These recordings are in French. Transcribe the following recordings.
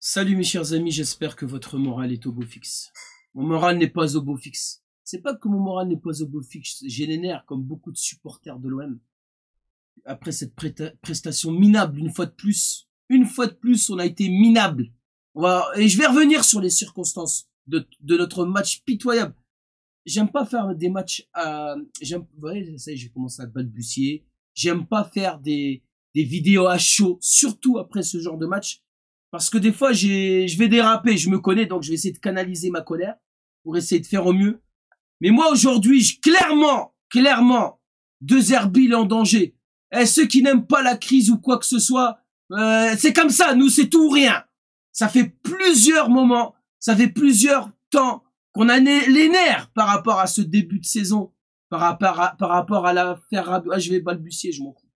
Salut mes chers amis, j'espère que votre morale est au beau fixe. Mon moral n'est pas au beau fixe. C'est pas que mon moral n'est pas au beau fixe, j'ai les nerfs comme beaucoup de supporters de l'OM. Après cette prestation minable, une fois de plus, on a été minable. Et je vais revenir sur les circonstances de notre match pitoyable. J'aime pas faire des matchs vous voyez, ça y est, j'ai commencé à balbutier. J'aime pas faire des vidéos à chaud, surtout après ce genre de match. Parce que des fois, je vais déraper, je me connais, donc je vais essayer de canaliser ma colère pour essayer de faire au mieux. Mais moi, aujourd'hui, clairement, De Zerbi, il est en danger. Et ceux qui n'aiment pas la crise ou quoi que ce soit, c'est comme ça, nous, c'est tout ou rien. Ça fait plusieurs moments, ça fait plusieurs temps qu'on a les nerfs par rapport à ce début de saison, par rapport à l'affaire Rabiot. Ah, je vais balbutier, je m'en fous.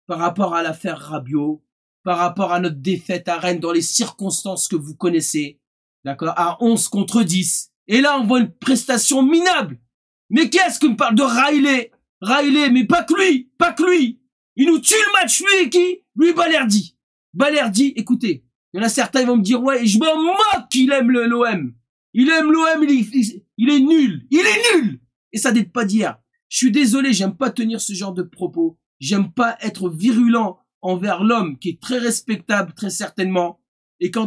Par rapport à l'affaire Rabiot, par rapport à notre défaite à Rennes dans les circonstances que vous connaissez, d'accord, à 11 contre 10. Et là, on voit une prestation minable. Mais qu'est-ce que me parle de Riley? Riley, mais pas que lui. Il nous tue le match, lui, qui? Lui, Balerdi. Balerdi, écoutez, il y en a certains, ils vont me dire, ouais, je m'en moque qu'il aime l'OM. Il aime l'OM, il est nul. Il est nul. Et ça date pas d'hier. Je suis désolé, j'aime pas tenir ce genre de propos. J'aime pas être virulent envers l'homme qui est très respectable, très certainement.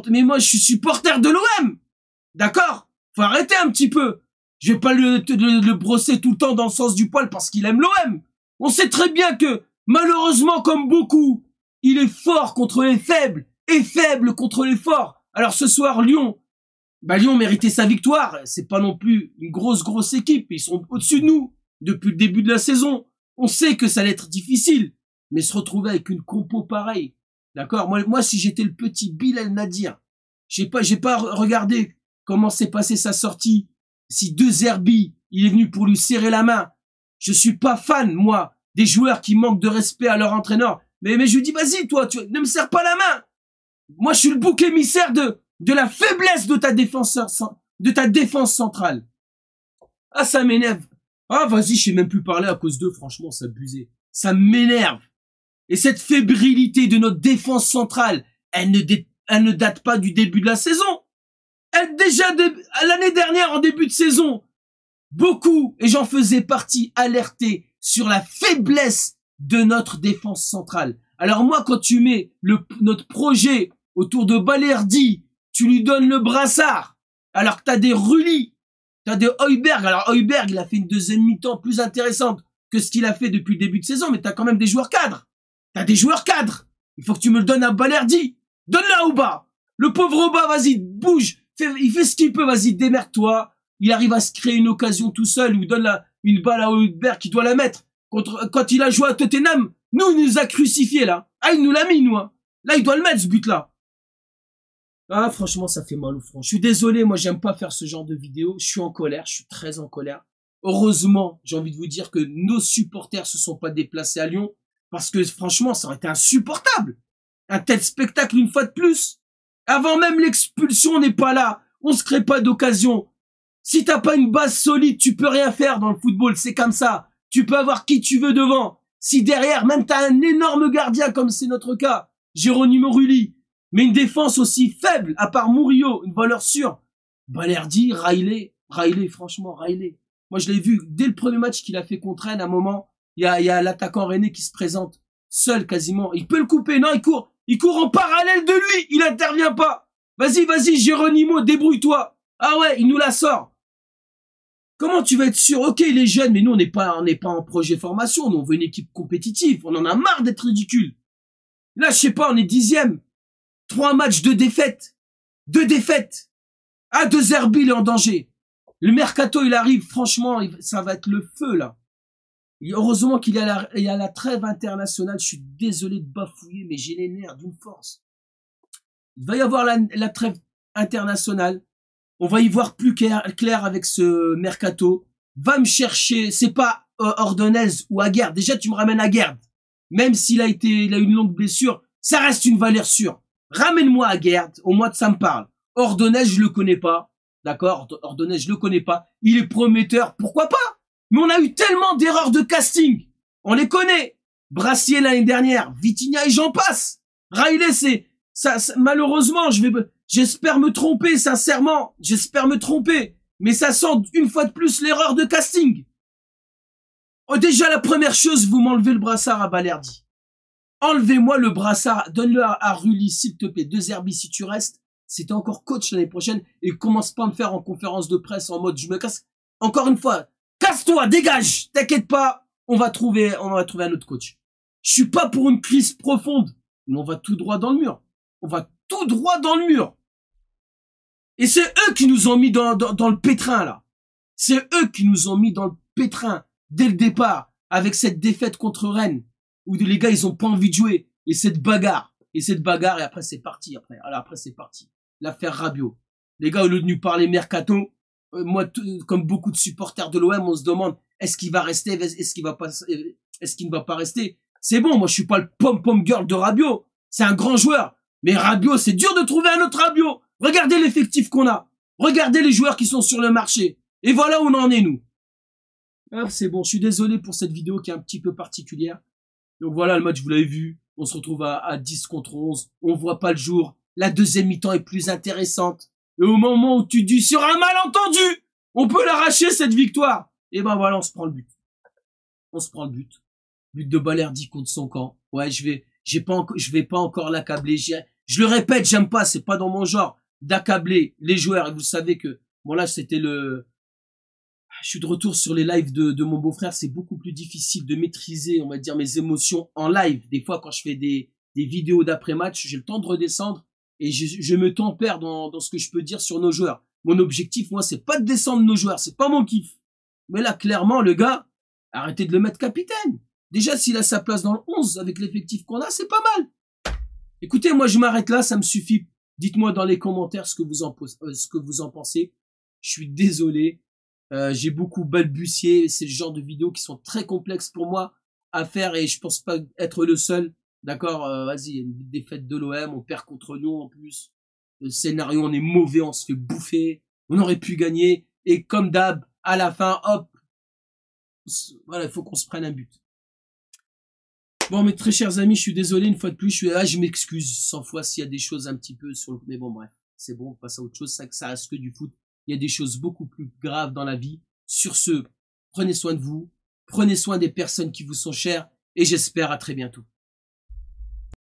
Mais moi, je suis supporter de l'OM. D'accord? Faut arrêter un petit peu. Je vais pas le brosser tout le temps dans le sens du poil parce qu'il aime l'OM. On sait très bien que, malheureusement, comme beaucoup, il est fort contre les faibles et faible contre les forts. Alors ce soir, Lyon méritait sa victoire. C'est pas non plus une grosse équipe. Ils sont au-dessus de nous depuis le début de la saison. On sait que ça allait être difficile. Mais se retrouver avec une compo pareille, d'accord? Moi, si j'étais le petit Bilal Nadir, j'ai pas regardé comment s'est passée sa sortie. Si De Zerbi, il est venu pour lui serrer la main. Je suis pas fan, moi, des joueurs qui manquent de respect à leur entraîneur. Mais je lui dis, vas-y, toi, ne me serre pas la main. Moi, je suis le bouc émissaire de la faiblesse de ta défense centrale. Ah, ça m'énerve. Ah, vas-y, je sais même plus parler à cause d'eux, franchement, ça abusé. Ça m'énerve. Et cette fébrilité de notre défense centrale, elle ne date pas du début de la saison. L'année dernière, en début de saison, beaucoup, et j'en faisais partie, alertés sur la faiblesse de notre défense centrale. Alors moi, quand tu mets notre projet autour de Balerdi, tu lui donnes le brassard, alors que t'as des Rulli, t'as des Højbjerg. Alors Højbjerg, il a fait une deuxième mi-temps plus intéressante que ce qu'il a fait depuis le début de saison, mais t'as quand même des joueurs cadres. T'as des joueurs cadres. Il faut que tu me le donnes à Balerdi. Donne-le à Auba. Le pauvre Auba, vas-y, bouge. Il fait ce qu'il peut, vas-y, démerde-toi. Il arrive à se créer une occasion tout seul. Il lui donne une balle à Højbjerg qui doit la mettre. Quand il a joué à Tottenham, il nous a crucifiés, là. Ah, il nous l'a mis, nous, hein. Là, il doit le mettre, ce but-là. Ah, franchement, ça fait mal au front. Je suis désolé, moi, j'aime pas faire ce genre de vidéo. Je suis en colère, je suis très en colère. Heureusement, j'ai envie de vous dire que nos supporters se sont pas déplacés à Lyon. Parce que franchement, ça aurait été insupportable. Un tel spectacle une fois de plus. Avant même l'expulsion, on n'est pas là. On se crée pas d'occasion. Si t'as pas une base solide, tu peux rien faire dans le football. C'est comme ça. Tu peux avoir qui tu veux devant. Si derrière, même t'as un énorme gardien comme c'est notre cas, Geronimo Rulli, mais une défense aussi faible, à part Murillo, une valeur sûre. Balerdi, Riley, franchement, Riley. Moi, je l'ai vu dès le premier match qu'il a fait contre Rennes, à un moment. Il y a l'attaquant rennais qui se présente seul quasiment. Il peut le couper. Non, il court en parallèle de lui. Il intervient pas. Vas-y, Geronimo, débrouille-toi. Ah ouais, il nous la sort. Comment tu vas être sûr? Ok, il est jeune, mais nous, on n'est pas en projet formation. Nous, on veut une équipe compétitive. On en a marre d'être ridicule. Là, je sais pas, on est 10e. 3 matchs, 2 défaites. 2 défaites. Ah, De Zerbi, il est en danger. Le mercato, il arrive. Franchement, ça va être le feu, là. Et heureusement qu'il y a la trêve internationale. Je suis désolé de bafouiller, mais j'ai les nerfs d'une force. Il va y avoir la trêve internationale. On va y voir plus clair avec ce mercato. Va me chercher, c'est pas Ordonez ou Aguerd. Déjà, tu me ramènes Aguerd. Même s'il a une longue blessure, ça reste une valeur sûre. Ramène-moi Aguerd, au moins ça me parle. Ordonez, je le connais pas. D'accord? Ordonez, je le connais pas. Il est prometteur, pourquoi pas? Mais on a eu tellement d'erreurs de casting. On les connaît. Brassier l'année dernière, Vitinha et j'en passe. Riley, Malheureusement, j'espère me tromper, sincèrement. J'espère me tromper. Mais ça sent une fois de plus l'erreur de casting. Oh, déjà, la première chose, vous m'enlevez le brassard à Balerdi. Enlevez-moi le brassard. Donne-le à Rully, s'il te plaît. De Zerbi, si tu restes. Si t'es encore coach l'année prochaine. Et commence pas à me faire en conférence de presse en mode je me casse. Encore une fois. Casse-toi, dégage. T'inquiète pas. On va trouver un autre coach. Je suis pas pour une crise profonde. Mais on va tout droit dans le mur. On va tout droit dans le mur. Et c'est eux qui nous ont mis dans le pétrin, là. C'est eux qui nous ont mis dans le pétrin dès le départ, avec cette défaite contre Rennes, où les gars, ils ont pas envie de jouer. Et cette bagarre. Et après, c'est parti. Après, c'est parti. L'affaire Rabiot. Les gars, au lieu de nous parler mercato, moi, comme beaucoup de supporters de l'OM, on se demande, est-ce qu'il va rester? Est-ce qu'il ne va pas rester? C'est bon, moi, je suis pas le pom-pom girl de Rabiot. C'est un grand joueur. Mais Rabiot, c'est dur de trouver un autre Rabiot. Regardez l'effectif qu'on a. Regardez les joueurs qui sont sur le marché. Et voilà où on en est, nous. Ah, c'est bon, je suis désolé pour cette vidéo qui est un petit peu particulière. Donc voilà, le match, vous l'avez vu. On se retrouve à 10 contre 11. On voit pas le jour. La deuxième mi-temps est plus intéressante. Et au moment où tu dis sur un malentendu, on peut l'arracher cette victoire. Et ben voilà, on se prend le but. On se prend le but. But de Balerdi contre son camp. Ouais, je vais pas encore l'accabler. Je le répète, j'aime pas, c'est pas dans mon genre d'accabler les joueurs. Et vous savez que, bon là, je suis de retour sur les lives de mon beau-frère. C'est beaucoup plus difficile de maîtriser, on va dire, mes émotions en live. Des fois, quand je fais des vidéos d'après-match, j'ai le temps de redescendre et je me tempère dans ce que je peux dire sur nos joueurs. Mon objectif, moi, c'est pas de descendre nos joueurs. C'est pas mon kiff. Mais là, clairement, le gars, arrêtez de le mettre capitaine. Déjà, s'il a sa place dans le 11 avec l'effectif qu'on a, c'est pas mal. Écoutez, moi, je m'arrête là, ça me suffit. Dites-moi dans les commentaires ce que vous en pensez. Je suis désolé. J'ai beaucoup balbutié. C'est le genre de vidéos qui sont très complexes pour moi à faire et je pense pas être le seul. D'accord, vas-y, il y a une défaite de l'OM, on perd contre Lyon en plus. Le scénario, on est mauvais, on se fait bouffer. On aurait pu gagner. Et comme d'hab, à la fin, hop. Voilà, il faut qu'on se prenne un but. Bon, mes très chers amis, je suis désolé une fois de plus. Je m'excuse 100 fois s'il y a des choses un petit peu sur le... Mais bon, bref, c'est bon, on passe à autre chose. Ça reste que du foot. Il y a des choses beaucoup plus graves dans la vie. Sur ce, prenez soin de vous. Prenez soin des personnes qui vous sont chères. Et j'espère à très bientôt.